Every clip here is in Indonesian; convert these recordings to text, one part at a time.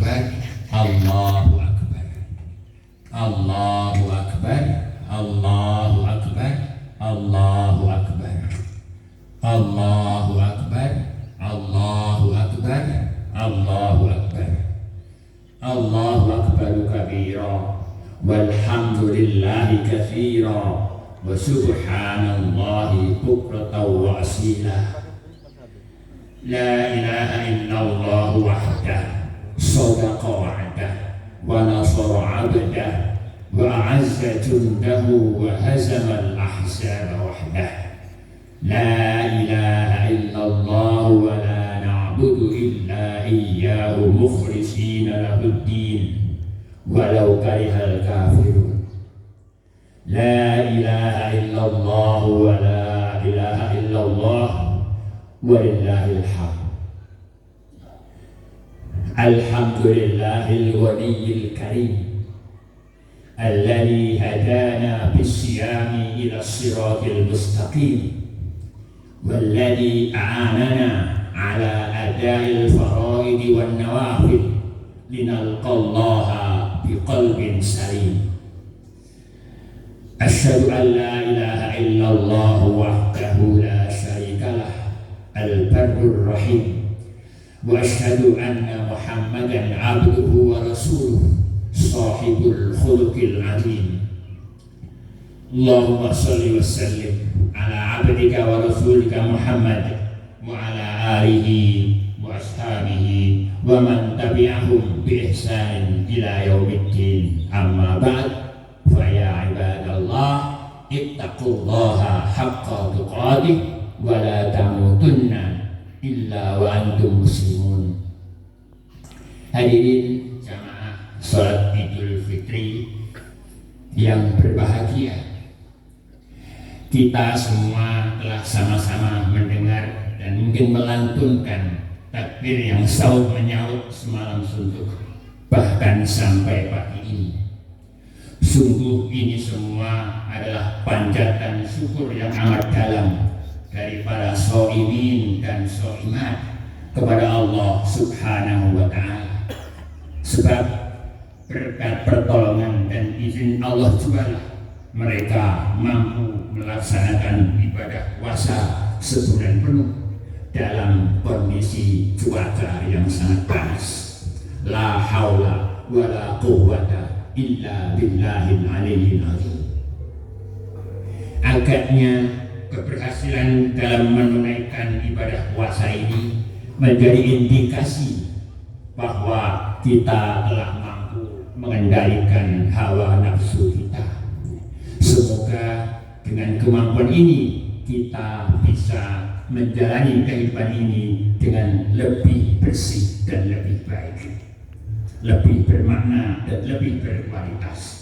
akbar, Allahu akbar, Allahu akbar, Allahu akbar, Allahu akbar, Allahu akbar, Allahu akbar, Allahu akbar, Allahu akbar kabira, walhamdulillahi katsira, wa subhanallahi bukratan wa asila. La ilaha illallah wahdah, sadaqa wa'dah, wa nasara 'abdah, wa a'azza jundahu, wa hazama al-ahzaba wahdah. La ilaha illallah wa la na'budu illa iyyahu mukhlishina lahud-din walau karihal kafirun. La ilaha illallah wa la ilaha illallah walillahil hamd. Alhamdulillahil ghaniyyil karim alladzi hadana bis-siyami ila as-siratil mustaqim walladzi a'anana ala ada'il faraid wan nawafil linalqallaha biqalbin salim. Asyhadu an la ilaha illallah wahdahu la syarikalah al-barrur rahim, wa asyhadu anna Muhammadan abduhu wa rasuluh sahibul khuluqil azim. Allahumma shalli wa sallim ala abdika wa rasulika Muhammad wa ala alihi wa ashabihi wa man tabi'ahum bi ihsan ila yaumiddin. Amma ba'd, fa ya ibadallah ittaqullaha haqqa tuqatih wa la tamutunna illa wa antum muslimun. Hadirin jamaah salat Idul Fitri yang berbahagia, kita semua telah sama-sama mendengar dan mungkin melantunkan takbir yang saut menyaut semalam suntuk, bahkan sampai pagi ini. Sungguh ini semua adalah panjatan syukur yang amat dalam dari para sholimin dan sholimat kepada Allah Subhanahu wa Ta'ala. Sebab berkat pertolongan dan izin Allah juga mereka mampu melaksanakan ibadah puasa sebulan penuh dalam kondisi cuaca yang sangat panas. La haula wa la quwwata illa billahil aliyyil azim. Agaknya keberhasilan dalam menunaikan ibadah puasa ini menjadi indikasi bahwa kita telah mampu mengendalikan hawa nafsu kita. Semoga dengan kemampuan ini kita bisa menjalani kehidupan ini dengan lebih bersih dan lebih baik, lebih bermakna dan lebih berkualitas.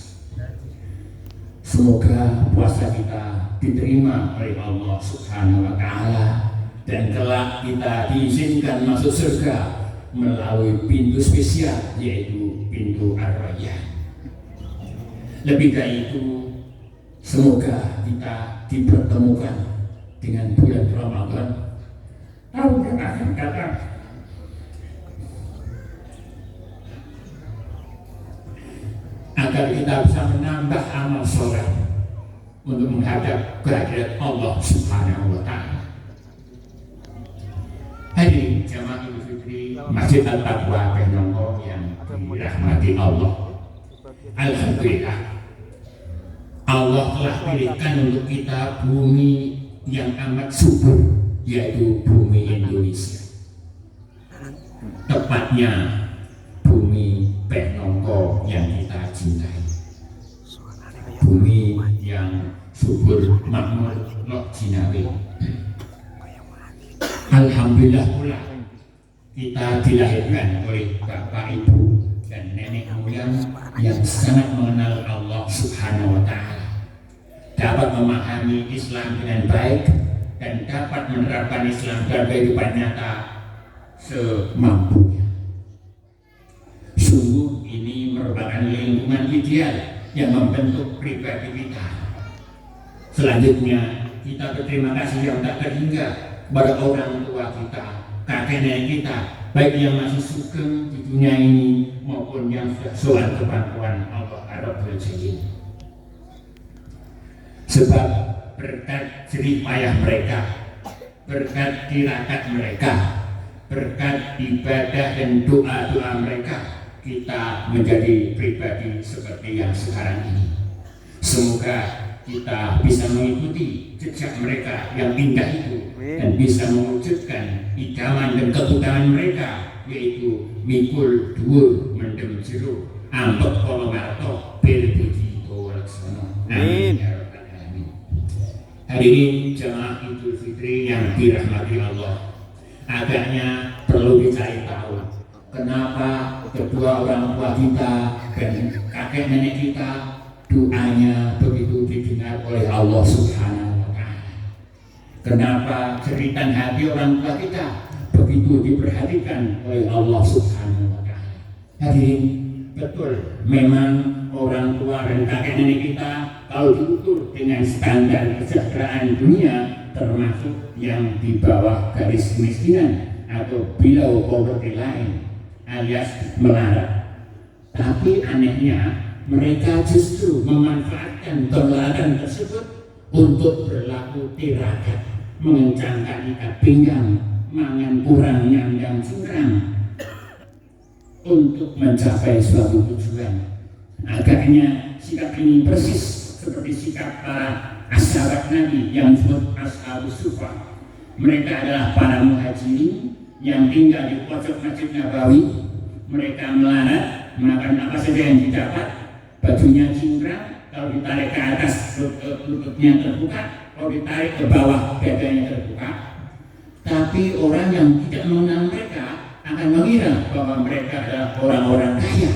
Semoga puasa kita diterima oleh Allah Subhanahu wa Ta'ala dan kelak kita diizinkan masuk surga melalui pintu spesial, yaitu pintu Ar-Rayyan. Lebih dari itu, semoga kita dipertemukan dengan bulan Ramadan tahun yang akan datang. Agar kita bisa menambah amal soleh untuk menghadap kehadirat Allah Subhanahu wa Ta'ala. Hadirin jamaah Idul Fitri Masjid Al-Taqwa Penongko yang dirahmati Allah. Alhamdulillah, Allah telah pilihkan untuk kita bumi yang amat subur, yaitu bumi Indonesia. Tepatnya bumi Penongko yang kita cintai. Bumi yang subur, makmur, loh jinawi. Alhamdulillah pula kita dilahirkan oleh bapak, ibu, dan nenek moyang yang sangat mengenal Allah Subhanahu wa Ta'ala, dapat memahami Islam dengan baik dan dapat menerapkan Islam dalam kehidupan nyata semampunya. Sungguh ini merupakan lingkungan ideal yang membentuk pribadi kita. Selanjutnya kita berterima kasih yang tak terhingga kepada orang tua kita, kakek nenek kita baik yang masih sugeng di dunia ini maupun yang sudah sowan kepangkuan Allah Rabbul Jalil. Sebab berkat jerih payah mereka, berkat tirakat mereka, berkat ibadah dan doa-doa mereka, kita menjadi pribadi seperti yang sekarang ini. Semoga kita bisa mengikuti jejak mereka yang indah itu dan bisa mewujudkan idaman dan keutamaan mereka, yaitu mikul dhuwur mendem jero ambek kala marto bil puji walaksono. Amin ya rabbal alamin. Hadirin jamaah Idul Fitri yang dirahmati Allah, agaknya perlu dicari tahu kenapa kedua orang tua kita dan kakek nenek kita doanya begitu didengar oleh Allah Subhanahu wa Ta'ala. Kenapa jeritan hati orang tua kita begitu diperhatikan oleh Allah Subhanahu wa Ta'ala. Hadirin, betul memang orang tua dan kakek nenek kita kalau diukur dengan standar kesejahteraan dunia termasuk yang di bawah garis kemiskinan atau below poverty line alias melarat. Tapi anehnya mereka justru memanfaatkan kemelaratan tersebut untuk berlaku tirakat, mengencangkan ikat pinggang, mangan kurang nyandang cingkrang untuk mencapai suatu tujuan. Agaknya sikap ini persis seperti sikap para ashabat Nabi yang disebut Ashabus Sufa. Mereka adalah para muhajirin yang tinggal di pojok Masjid Nabawi. Mereka melarat, makan apa saja yang didapat, bajunya cingkrang, kalau ditarik ke atas lututnya terbuka, kalau ditarik ke bawah dadanya terbuka. Tapi orang yang tidak mengenal mereka akan mengira bahwa mereka adalah orang-orang kaya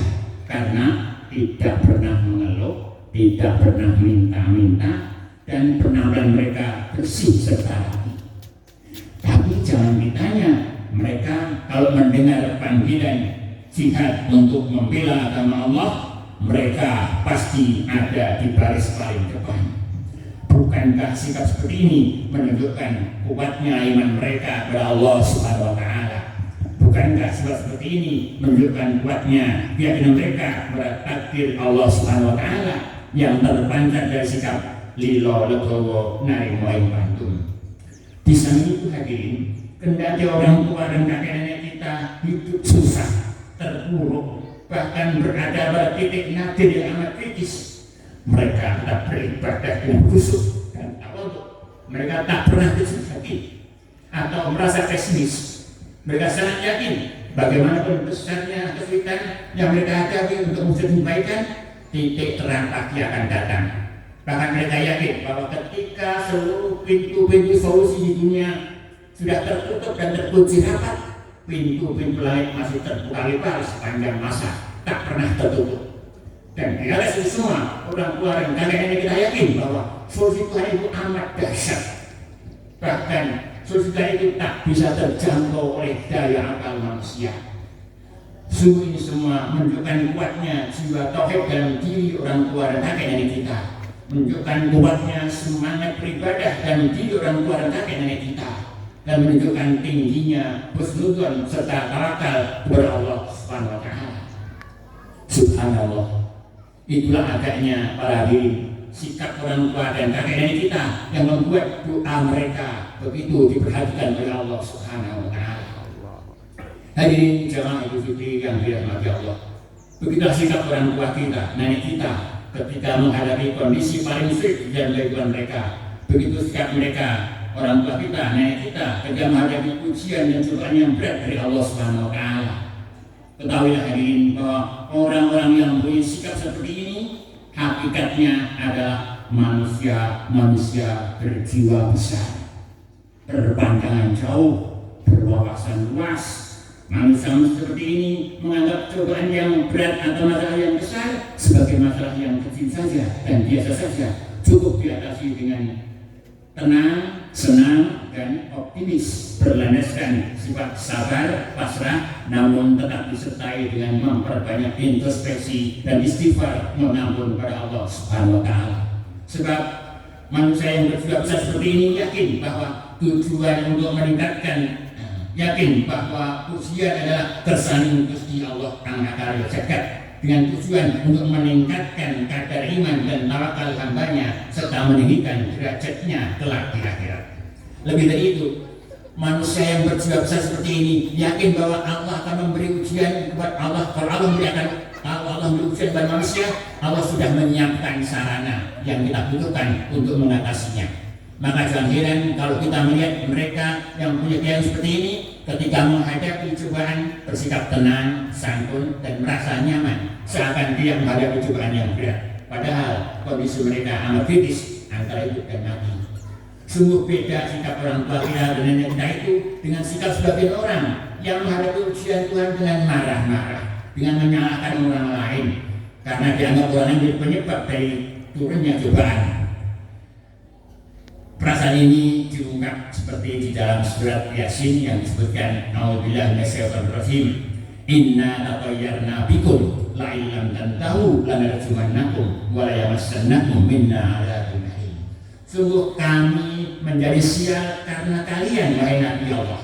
karena tidak pernah mengeluh, tidak pernah minta-minta, dan penampilan mereka bersih serta rapi. Tapi jangan ditanya, mereka kalau mendengar panggilan jihad untuk membela agama Allah, mereka pasti ada di baris paling depan. Bukankah sikap seperti ini menunjukkan kuatnya iman mereka kepada Allah Subhanahu wa Ta'ala? Bukankah sikap seperti ini menunjukkan kuatnya keyakinan mereka kepada takdir Allah Subhanahu wa Ta'ala yang terpancar dari sikap lilo legowo nari moing pantun? Di samping itu hadirin, kendati orang tua dan kakek nenek kita hidup susah, terpuruk, bahkan berada pada titik nadir yang amat kritis, mereka tetap beribadah dengan khusyuk dan tawadhu. Mereka tak pernah kecil hati atau merasa pesimis. Mereka sangat yakin bagaimanapun besarnya kesulitan yang mereka hadapi untuk mewujudkan kebaikan, titik terang pasti akan datang. Bahkan mereka yakin bahwa ketika seluruh pintu-pintu solusi di dunia sudah tertutup dan terkunci rapat, pintu-pintu langit masih terbuka lebar sepanjang masa, tak pernah tertutup. Dan di atas itu semua, orang tua dan kakek nenek kita yakin bahwa solusi Tuhan itu amat dahsyat. Bahkan solusi Tuhan itu tak bisa terjangkau oleh daya akal manusia. Sungguh ini semua menunjukkan kuatnya jiwa tauhid dalam diri orang tua dan kakek nenek kita, menunjukkan kuatnya semangat beribadah dalam diri orang tua dan kakek nenek kita, dan menunjukkan tingginya husnudzon serta tawakal kepada Allah Subhanahu wa Ta'ala. Subhanallah, itulah agaknya para hadirin sikap orang tua dan kakek nenek kita yang membuat doa mereka begitu diperhatikan oleh Allah Subhanahu wa Ta'ala. Hadirin jamaah Idul Fitri yang dirahmati Allah, begitulah sikap orang tua kita, nenek kita ketika menghadapi kondisi paling sulit dalam kehidupan mereka. Begitu sikap mereka, orang tua kita, nenek kita ketika menghadapi ujian dan cobaan yang berat dari Allah Subhanahu wa Ta'ala. Ketahuilah hadirin bahwa orang-orang yang punya sikap seperti ini hakikatnya adalah manusia berjiwa besar, berpandangan jauh, berwawasan luas. Manusia seperti ini menganggap cobaan yang berat atau masalah yang besar sebagai masalah yang kecil saja dan biasa saja, cukup diatasi dengan tenang, senang, dan optimis, berlandaskan sifat sabar, pasrah, namun tetap disertai dengan memperbanyak introspeksi dan istighfar mohon ampun pada Allah Subhanahu wa Ta'ala. Sebab manusia yang berjiwa besar seperti ini yakin bahwa tujuan untuk meningkatkan yakin bahwa ujian adalah kersani Gusti Allah Kang Maha Jagat dengan tujuan untuk meningkatkan kadar iman dan tawakal hambanya serta meninggikan derajatnya kelak di akhirat. Lebih dari itu, manusia yang berjiwa besar seperti ini yakin bahwa Allah akan memberi ujian kepada Allah. Kalau Allah memberi ujian kepada manusia, Allah sudah menyiapkan sarana yang kita butuhkan untuk mengatasinya. Maka jangan heran kalau kita melihat mereka yang punya keyakinan seperti ini ketika menghadapi cobaan bersikap tenang, santun, dan merasa nyaman seakan dia menghadapi cobaan yang berat. Padahal kondisi mereka amat kritis antara hidup dan mati. Sungguh beda sikap orang tua kita dan nenek kita itu dengan sikap sebagian orang yang menghadapi ujian Tuhan dengan marah-marah, dengan menyalahkan orang lain karena dianggap orang yang penyebab dari turunnya cobaan. Perasaan ini diungkap seperti di dalam surat Yasin yang disebutkan A'udzubillahi minasyaitonir rajim. Inna tatayyarna bikum la illam tantahu lanarjumannakum wa la yamassannakum minna 'adzabun alim. Sungguh kami menjadi sial karena kalian wahai Nabi Allah.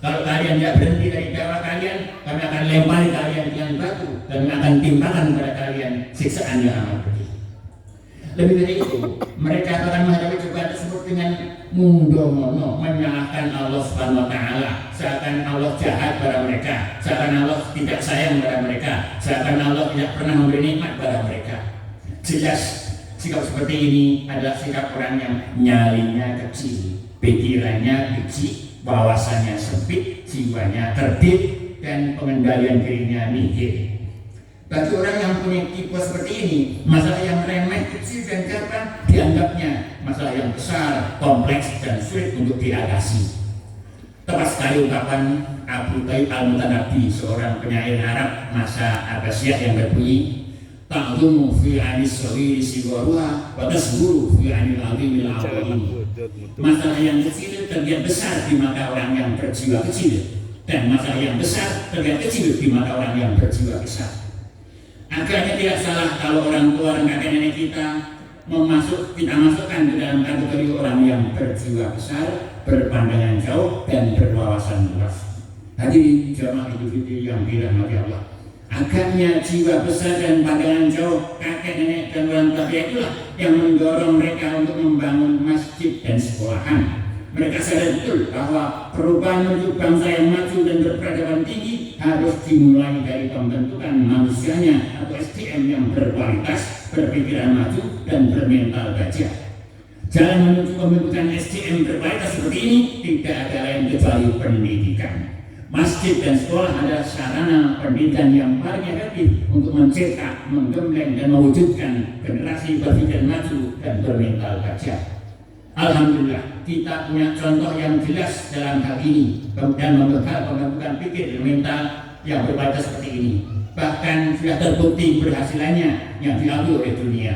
Kalau kalian tidak berhenti dari dakwah kalian, kami akan lempari kalian dengan batu dan akan timpakan kepada kalian siksaan yang amat pedih. Lebih dari itu, mereka akan menghadapi cobaan tersebut dengan mundomono, menyalahkan Allah Subhanahu wa Ta'ala, seakan Allah jahat pada mereka, seakan Allah tidak sayang pada mereka, seakan Allah tidak pernah memberi nikmat pada mereka. Jelas, sikap seperti ini adalah sikap orang yang nyalinya kecil, pikirannya kecil, wawasannya sempit, jiwanya tertib, dan pengendalian dirinya nihil. Bagi orang yang punya tipe seperti ini, masalah yang remeh, kecil dan gampang dianggapnya masalah yang besar, kompleks dan sulit untuk diatasi. Tepat sekali ungkapan Abu Tayyib Al-Mutanabi, seorang penyair Arab masa Abbasiyah yang berbunyi, ta'zumu fi anis sawiri sigoruha wa tasburu fi anil azimil awalin. Masalah yang kecil terlihat besar di mata orang yang berjiwa kecil, dan masalah yang besar terlihat kecil di mata orang yang berjiwa besar. Agaknya tidak salah kalau orang tua dan kakek nenek kita masukkan ke dalam kategori orang yang berjiwa besar, berpandangan jauh, dan berwawasan luas. Hadirin jamaah Idul Fitri yang dirahmati Allah. Agaknya jiwa besar dan pandangan jauh kakek nenek dan orang tua itulah yang mendorong mereka untuk membangun masjid dan sekolahan. Mereka sadar betul bahwa perubahan menuju bangsa yang maju dan berperadaban tinggi harus dimulai dari pembentukan manusianya atau SDM yang berkualitas, berpikiran maju, dan bermental gajah. Jalan menuju pembentukan SDM berkualitas seperti ini tidak ada lain kecuali pendidikan. Masjid dan sekolah adalah sarana pendidikan yang paling efektif untuk mencetak, menggembleng, dan mewujudkan generasi berpikir maju dan bermental gajah. Alhamdulillah, kita punya contoh yang jelas dalam hal ini dan membekal pembentukan pikir mental yang berkualitas seperti ini. Bahkan sudah terbukti berhasilannya yang diakui oleh dunia.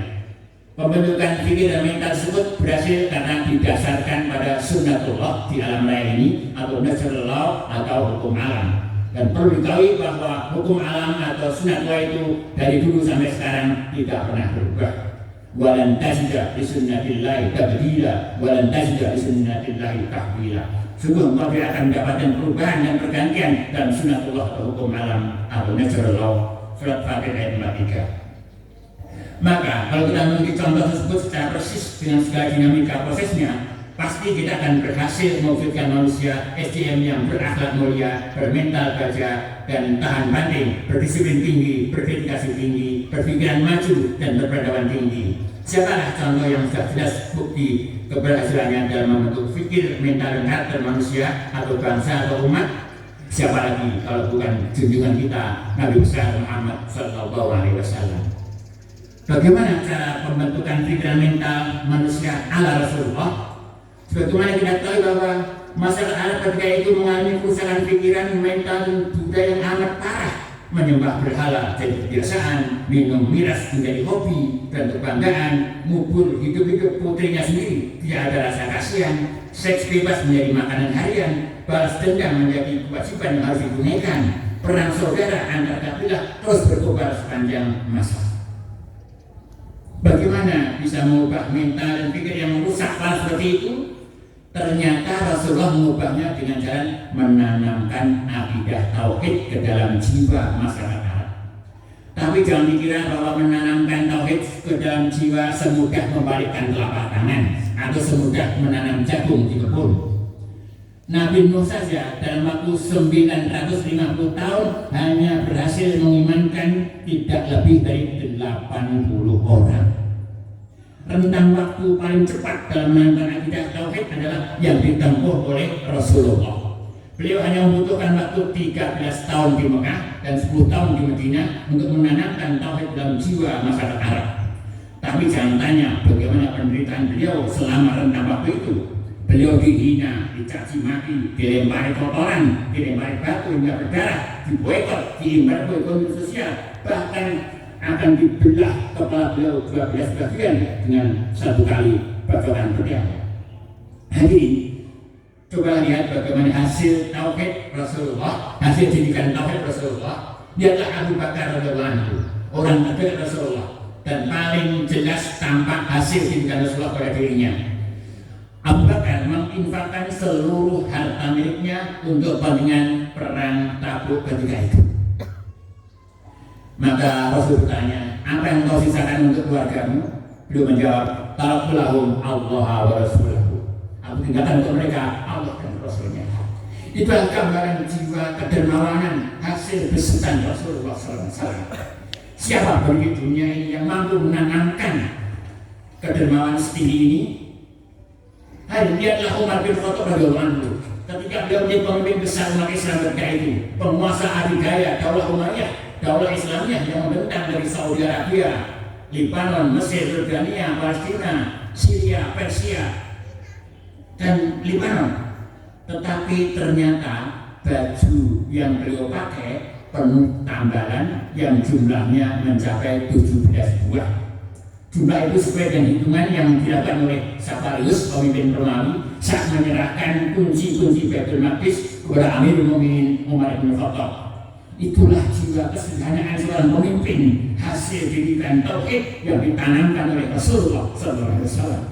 Pembentukan pikir dan mental tersebut berhasil karena didasarkan pada sunnatullah di alam raya ini atau natural law atau hukum alam. Dan perlu diketahui bahwa hukum alam atau sunnatullah itu dari dulu sampai sekarang tidak pernah berubah. Walan tajida li sunnatillahi tabdila walan tajida li sunnatillahi tahwila. Sungguh engkau tidak akan mendapatkan perubahan dan pergantian dalam sunnatullah atau hukum alam atau natural law. Surat Fatir ayat 53. Maka kalau kita memiliki contoh tersebut secara persis dengan segala dinamika prosesnya, pasti kita akan berhasil mewujudkan manusia SDM yang berakhlak mulia, bermental gajah, dan tahan banting, berdisiplin tinggi, berdedikasi tinggi, berpikiran maju, dan berperadaban tinggi. Siapalah contoh yang sudah jelas bukti keberhasilannya dalam membentuk pikir, mental, dan karakter manusia atau bangsa atau umat? Siapa lagi kalau bukan junjungan kita Nabi besar Muhammad SAW. Bagaimana cara pembentukan pikiran mental manusia ala Rasulullah? Sebagaimana kita tahu bahwa masyarakat Arab ketika itu mengalami kerusakan pikiran, mental, dan budaya yang amat parah. Menyembah berhala jadi kebiasaan, minum miras menjadi hobi dan kebanggaan, ngubur hidup-hidup putrinya sendiri, tidak ada rasa kasihan, seks bebas menjadi makanan harian, balas dendam menjadi kewajiban yang harus ditunaikan, perang saudara antar kabilah terus berkobar sepanjang masa. Bagaimana bisa mengubah mental dan pikir yang merusak parah seperti itu? Ternyata Rasulullah mengubahnya dengan cara menanamkan akidah tauhid ke dalam jiwa masyarakat Arab. Tapi jangan dikira bahwa menanamkan tauhid ke dalam jiwa semudah membalikkan telapak tangan atau semudah menanam jagung di kebun. Nabi Nuh saja dalam waktu 950 tahun hanya berhasil mengimankan tidak lebih dari 80 orang. Rentang waktu paling cepat dalam menanamkan akidah tauhid adalah yang ditempuh oleh Rasulullah. Beliau hanya membutuhkan waktu 13 tahun di Mekah dan 10 tahun di Madinah untuk menanamkan tauhid dalam jiwa masyarakat Arab. Tapi jangan tanya bagaimana penderitaan beliau selama rentang waktu itu. Beliau dihina, dicaci maki, dilempari kotoran, dilempari batu hingga berdarah, diboikot, diimbar ekonomi sosial, bahkan akan dibelah kepala beliau 12 bagian dengan satu kali bacokan pedang. Hari coba lihat bagaimana hasil tauhid Rasulullah, hasil didikan tauhid Rasulullah. Lihatlah Abu Bakar radhiyallahu anhu, orang terdekat Rasulullah dan paling jelas tampak hasil didikan Rasulullah pada dirinya. Abu Bakar menginfakkan seluruh harta miliknya untuk kepentingan perang Tabuk ketika itu. Maka Rasul bertanya, apa yang kau sisakan untuk keluargamu? Beliau menjawab, tarakulahum Allah wa Rasulahu. Aku tinggalkan untuk mereka Allah dan Rasulnya. Itulah gambaran jiwa kedermawanan hasil besutan Rasulullah SAW. Siapa bagi dunia ini yang mampu menanamkan kedermawanan setinggi ini? Hai, lihatlah Umar bin Khattab radhiyallahu anhu. Ketika beliau menjadi pemimpin besar umat Islam ketika itu, penguasa adidaya Daulah Umayyah, Daulah Islamiyah yang membentang dari Saudi Arabia, Lebanon, Mesir, Jordania, Palestina, Syria, Persia, dan Lebanon. Tetapi ternyata baju yang beliau pakai penuh tambalan yang jumlahnya mencapai 17 buah. Jumlah itu sesuai dengan hitungan yang dilakukan oleh Safarius, pemimpin Romawi, saat menyerahkan kunci-kunci Baitul Maqdis kepada Amirul Mukminin Umar bin Khattab. Itulah jiwa kesederhanaan seorang pemimpin, hasil didikan tauhid yang ditanamkan oleh Rasulullah SAW.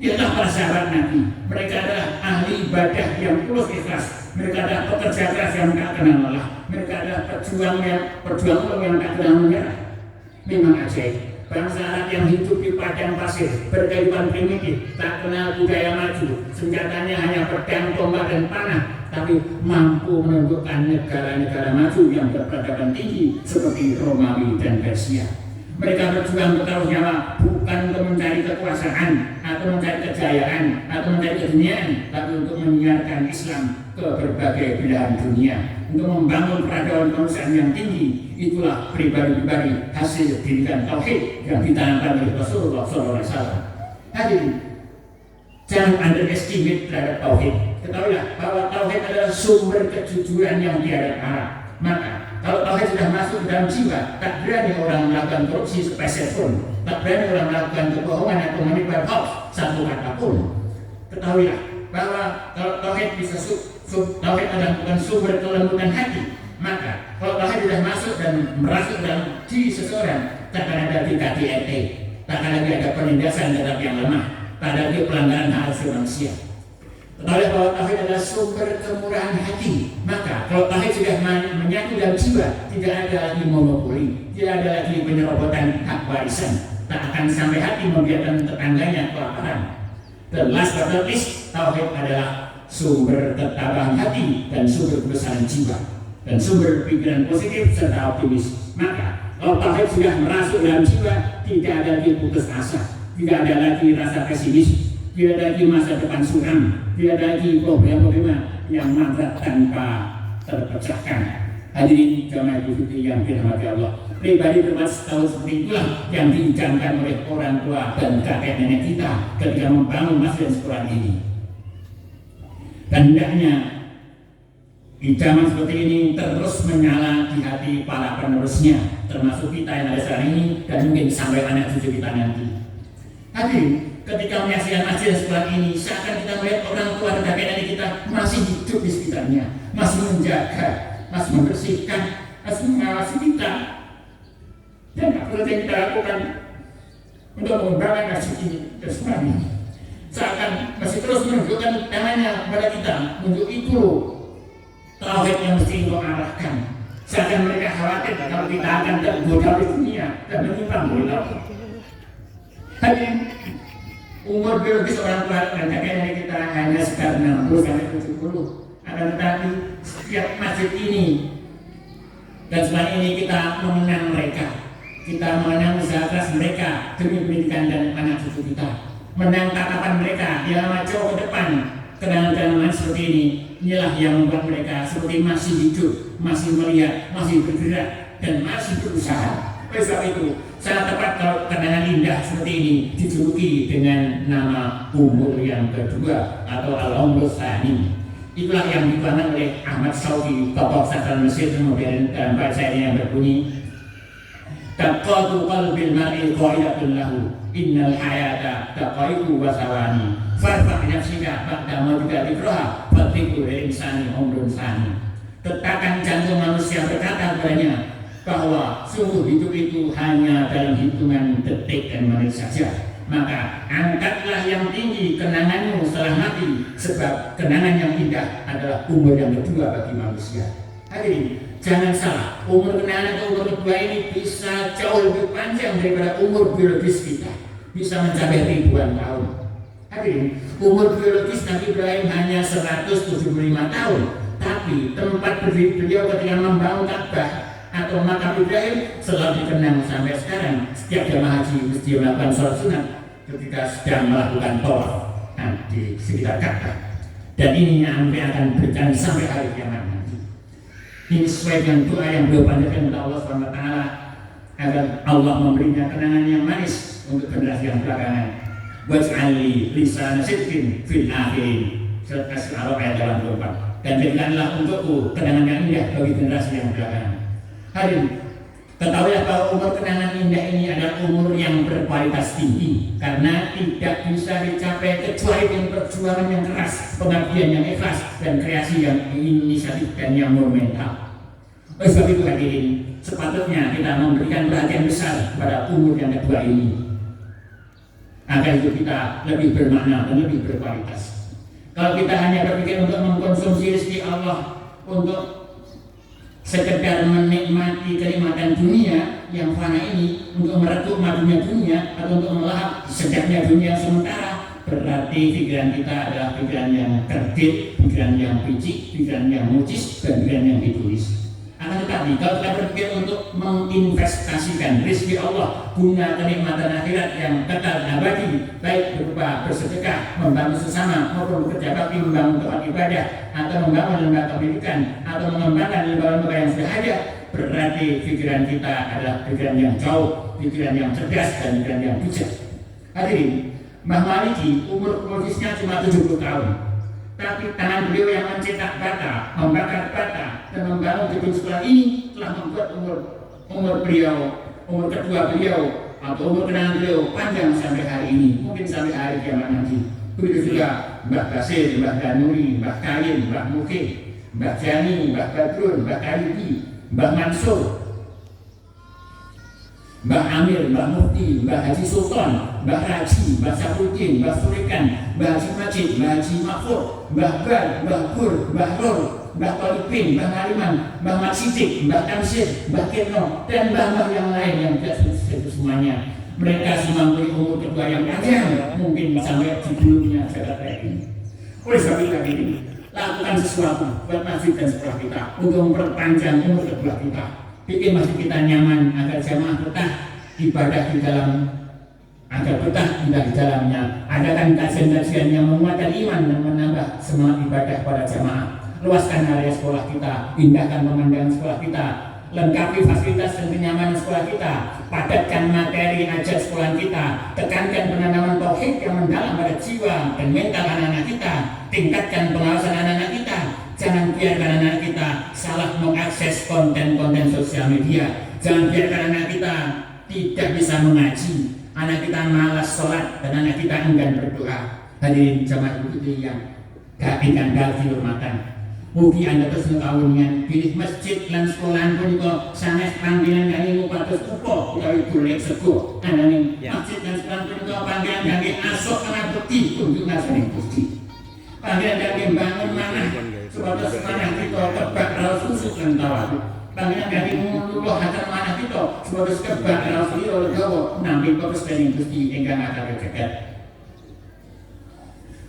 Itulah para sahabat Nabi. Mereka adalah ahli ibadah yang tulus ikhlas. Mereka adalah pekerja keras yang tak kenal lelah. Mereka adalah pejuang yang tak kenal menyerah. Memang ajaib. Bangsa Arab yang hidup di padang pasir, berkehidupan primitif, tak kenal budaya maju, senjatanya hanya pedang, tombak, dan panah, tapi mampu menentukan negara-negara maju yang berperadaban tinggi seperti Romawi dan Persia. Mereka berjuang bertaruh nyawa bukan untuk mencari kekuasaan atau mencari kejayaan atau mencari keduniaan, tapi untuk menyiarkan Islam ke berbagai belahan dunia, untuk membangun peradaban kemanusiaan yang tinggi. Itulah pribadi-pribadi hasil didikan tauhid yang ditanamkan oleh Rasulullah SAW. Hadirin, jangan underestimate terhadap tauhid. Ketahuilah bahwa tauhid adalah sumber kejujuran yang tiada tara. Maka kalau tauhid sudah masuk ke dalam jiwa, tak berani orang melakukan korupsi sepeser pun, tak berani orang melakukan kebohongan atau menyebar hoax satu kata pun. Ketahuilah bahwa kalau tauhid bisa tauhid adalah bukan sumber kelembutan hati. Maka kalau tauhid sudah masuk dan merasuk dalam diri seseorang, tak akan ada tingkat DNT, tak akan lagi ada penindasan terhadap yang lemah, tak ada lagi pelanggaran hak asasi manusia. Ketahuilah bahwa tauhid adalah sumber kemurahan hati. Maka kalau tauhid sudah menyatu dalam jiwa, tidak ada lagi monopoli, tidak ada lagi penyerobotan hak warisan, tak akan sampai hati membiarkan tetangganya kelaparan. The last but not least, tauhid adalah sumber ketabahan hati dan sumber kebesaran jiwa dan sumber pikiran positif serta optimis. Maka kalau tauhid sudah merasuk dalam jiwa, tidak ada lagi putus asa, tidak ada lagi rasa pesimis, tidak ada lagi masa depan suram, tidak ada lagi problem-problem yang mangkrak tanpa terpecahkan. Hadirin jamaah Idul Fitri yang dirahmati Allah, pribadi berbasis tahun seperti itulah yang diidamkan oleh orang tua dan kakek nenek kita ketika membangun masjid sekolah ini. Dan hendaknya di zaman seperti ini terus menyala di hati para penerusnya, termasuk kita yang ada sekarang ini dan mungkin sampai anak cucu kita nanti. Hadirin, ketika menyaksikan masjid sekolah ini, seakan kita melihat orang tua dan kakek nenek kita masih hidup di sekitarnya, masih menjaga, masih membersihkan, masih mengawasi kita. Dan apa yang kita lakukan untuk mengembangkan masjid ini ke sekolah ini. seakan masih terus menunjukkan tangannya kepada kita, menunjuk itu loh tauhid yang mesti engkau arahkan. Seakan mereka khawatir kalau kita akan tergoda di dunia dan menyimpang dari tauhid. Hadirin, umur biologis orang tua dari kita hanya sekitar 60 sampai 70. Akan tetapi setiap masjid ini dan selama ini kita mengenang mereka, kita mengenang usaha keras mereka demi pendidikan dan anak cucu kita, menang tatapan mereka yang maju ke depan. Kenangan-kenangan seperti ini, inilah yang membuat mereka seperti masih hidup, masih melihat, masih bergerak, dan masih berusaha. Oleh sebab itu, sangat tepat kalau kenangan indah seperti ini dijuluki dengan nama umur yang kedua atau al-umrul tsani. Itulah yang dibangun oleh Ahmad Shauqi, tokoh sastra Mesir modern, dalam bacaannya yang berbunyi, taqatu qalbil mar'i qaidatun lahu, innal hayata taqaitu wa sawani, farfa' nafsika ba'da mautika dikroha, fatiku insani umrun tsani. Tetakan jantung manusia berkata kepadanya bahwa sungguh hidup itu hanya dalam hitungan detik dan menit saja. Maka angkatlah yang tinggi kenanganmu setelah mati, sebab kenangan yang indah adalah umur yang kedua bagi manusia. Hadirin, jangan salah, umur kenangan atau umur kedua ini bisa jauh lebih panjang daripada umur biologis kita, bisa mencapai ribuan tahun. Hadirin, umur biologis Nabi Ibrahim hanya 175 tahun, tapi tempat berdiri beliau ketika membangun Ka'bah atau makam Ibrahim selalu dikenang sampai sekarang. Setiap jamaah haji mesti melakukan sholat sunat ketika sedang melakukan tawaf di sekitar Ka'bah, dan ini yang akan berjalan sampai hari kiamat nanti. Ini sesuai dengan doa yang beliau panjatkan kepada Allah SWT agar Allah memberinya kenangan yang manis untuk generasi yang belakangan. Waj'alli lisana sidqin fil akhirin, surat Al-A'raf ayat 84. Dan jadikanlah untukku kenangan yang indah bagi generasi yang belakangan. Hadirin, ketahuilah bahwa umur kenangan indah ini adalah umur yang berkualitas tinggi, karena tidak bisa dicapai kecuali dengan perjuangan yang keras, pengabdian yang ikhlas, dan kreasi yang inisiatif dan yang monumental. Oleh sebab itu hadirin, sepatutnya kita memberikan perhatian besar pada umur yang kedua ini, agar hidup kita lebih bermakna dan lebih berkualitas. Kalau kita hanya berpikir untuk mengkonsumsi rezeki Allah, untuk sekedar menikmati kenikmatan dunia yang fana ini, untuk meretuk madunya dunia atau untuk melahap sejaknya dunia sementara, berarti pikiran kita adalah pikiran yang kerdil, pikiran yang picik, pikiran yang mucis, dan pikiran yang ditulis. Akan tetapi kalau kita berpikir untuk menginvestasikan rezeki Allah guna kenikmatan akhirat yang kekal abadi, baik berupa bersedekah, membantu sesama, maupun bekerja bakti membangun tempat ibadah, atau membangun lembaga pendidikan, atau mengembangkan lembaga-lembaga yang sudah ada, berarti pikiran kita adalah pikiran yang jauh, pikiran yang cerdas, dan pikiran yang bijak. Hadirin, Mbah Maliki umur biologisnya cuma 70 tahun, tapi tangan beliau yang mencetak bata, membakar bata, dan membangun gedung sekolah ini telah membuat umur beliau, umur kedua beliau atau umur kenangan beliau panjang sampai hari ini, mungkin sampai hari kiamat nanti. Begitu juga Mbah Basir, Mbah Danuri, Mbah Kayin, Mbah Mukih, Mbah Jani, Mbah Badrun, Mbah Khalidi, Mbah Mansur, Mbah Amir, Mbah Mufti, Mbah Haji Sultan, Mbah Raji, Mbah Sapuddin, Mbah Surikan, Mbah Haji Majid, Mbah Haji Mahfud, Mbah Bar, Mbah Gur, Mbah Ror, Mbah Talibin, Mbah Nariman, Mbah Mat Sidik, Mbah Tamsir, Mbah Kirno, dan mbah-mbah yang lain yang tidak itu semuanya. Mereka semua memiliki umur kedua yang panjang, mungkin sampai di dulunya Jakarta ini. Oleh sebab itu ini, lakukan sesuatu buat masjid dan sekolah kita untuk memperpanjang umur kedua kita. Bikin masjid kita nyaman agar jamaah betah ibadah di dalam, agar betah ibadah di dalamnya. Adakan kajian-kajian yang menguatkan iman dan menambah semangat ibadah pada jamaah. Luaskan area sekolah kita, pindahkan pemandangan sekolah kita, lengkapi fasilitas dan kenyamanan sekolah kita, padatkan materi ajar sekolah kita, tekankan penanaman tauhid yang mendalam pada jiwa dan mental anak-anak kita, tingkatkan pengawasan anak-anak kita. Jangan biarkan anak kita salah mengakses konten-konten sosial media. Jangan biarkan anak kita tidak bisa mengaji, anak kita malas sholat, dan anak kita enggan berdoa. Hadirin jamaah yang dihormati, Mugi anda terus kawuningan pilih masjid lan sekolahan punika sanes panggilan kangge ngupados upa utawi golek sego. Ananging masjid lan sekolahan punika panggilan kangge asok kana bekti kunjung ngasaning Gusti. Panggilan kangge bangun manah supados manah kita kebak raos susuk lan tawadu. Panggilan kangge nguluh hater manah kita supados kebak raos liya legawa nampi pepesdening Gusti ingkang akeh jagat.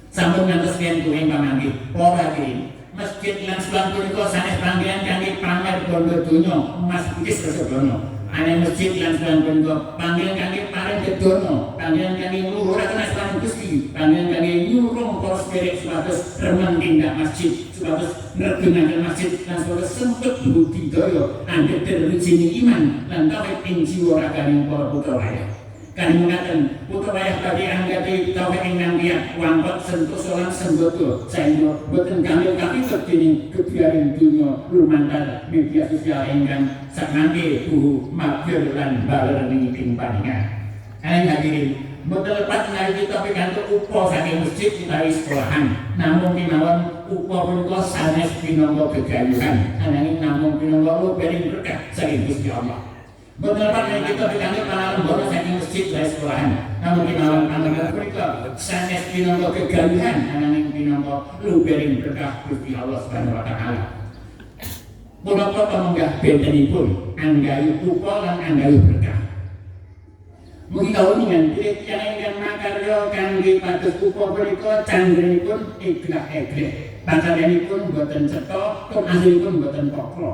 Sampun ngantos yen kuwi pamanggih para hadirin. Masjid lan sekolahan punika sanes panggilan kangge pamer bondo donya emas putih sedono. Ana masjid lan sekolahan punika panggilan kangge paring dedono, panggilan kangge ngluhuraken asmaning Gusti, panggilan kangge nyurung para sederek supados remen tindak masjid, supados ngregenaken masjid lan supados sempet budidaya andhedher wijining iman lan tauhid ing jiwa raganing para putra wayah. Kami mengatakan putra wayah bagi anggati tauhid ingkang kiat wangkot sentosa lan sembodo saengga boten gamil kapitut dening kebiaring dunya lumantar media sosial ingkang sakmangke buhu mager lan baler ing paningan. Aneng hadirin, boten lepat menawi kita pikantuk upa saking masjid utawi sekolahan. Namung kemawon upa punika sanes pinangka gegayuhan, ananging namung pinangka lubering berkah saking Gusti Allah. Boten lepat menawi kita pikantuk pangalembono saking masjid utawi sekolahan. Namun kemawon pangalembono punika sanes pinangka gegayuhan, ananging pinangka lubering berkah Gusti Allah Subhanahu wa taala. Punapa pamunggah bentenipun anggayu upa lan anggayu berkah. Mugi kawuningan pilih tiyang ingkang makarya kangge pados upa punika candrenipun eglak-eglek. Pakaryanipun boten cetha, tur aslinipun boten pokro.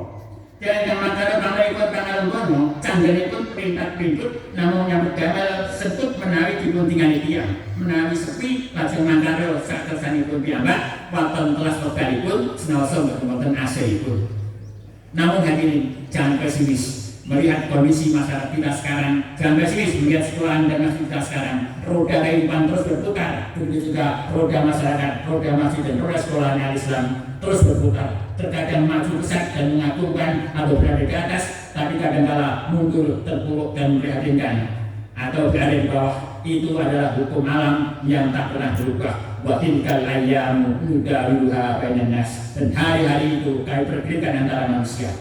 Tiyang ingkang makarya pamripun pangalembono candrenipun printat-printut namung nyambut damel sentut menawi dipuntingali tiyang. Menawi sepi lajeng makarya sakersanipun piyambak wonten kelas wekdalipun senaosa boten wonten AC-ipun. Namun hadirin, jangan pesimis melihat kondisi masyarakat kita sekarang, jangan pesimis melihat sekolahan dan masjid kita sekarang. Roda kehidupan terus berputar, begitu juga roda masyarakat, roda masjid dan roda sekolahan Islam terus berputar. Terkadang maju pesat dan mengagumkan atau berada di atas, tapi kadangkala mundur, terpuruk dan memprihatinkan atau berada di bawah. Itu adalah hukum alam yang tak pernah berubah. Wa tilkal ayyamu nudawiluha bainan nas. Dan hari-hari itu kami pergilikan antara manusia.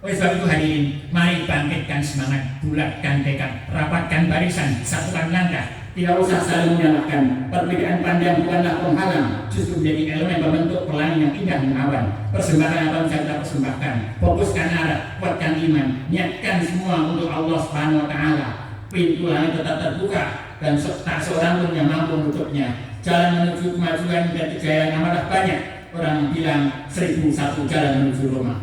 Oleh sebab itu hadirin, mari bangkitkan semangat, bulatkan tekad, rapatkan barisan, satukan langkah. Tidak usah saling menyalahkan. Perbedaan pandang bukanlah penghalang, justru menjadi elemen pembentuk pelangi yang indah menawan. Persembahan apa yang kita persembahkan, fokuskan arah, kuatkan iman, niatkan semua untuk Allah Subhanahu wa taala. Pintu langit tetap terbuka dan tak seorang pun yang mampu menutupnya. Jalan menuju kemajuan dan kejayaan amatlah banyak. Orang bilang 1001 jalan menuju Roma.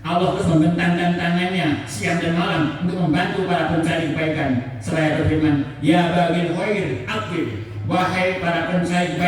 Allah terus membentangkan tangannya siang dan malam untuk membantu para pencari kebaikan. Seraya berfirman, ya bagil khair aqbil, wahai para pencari kebaikan.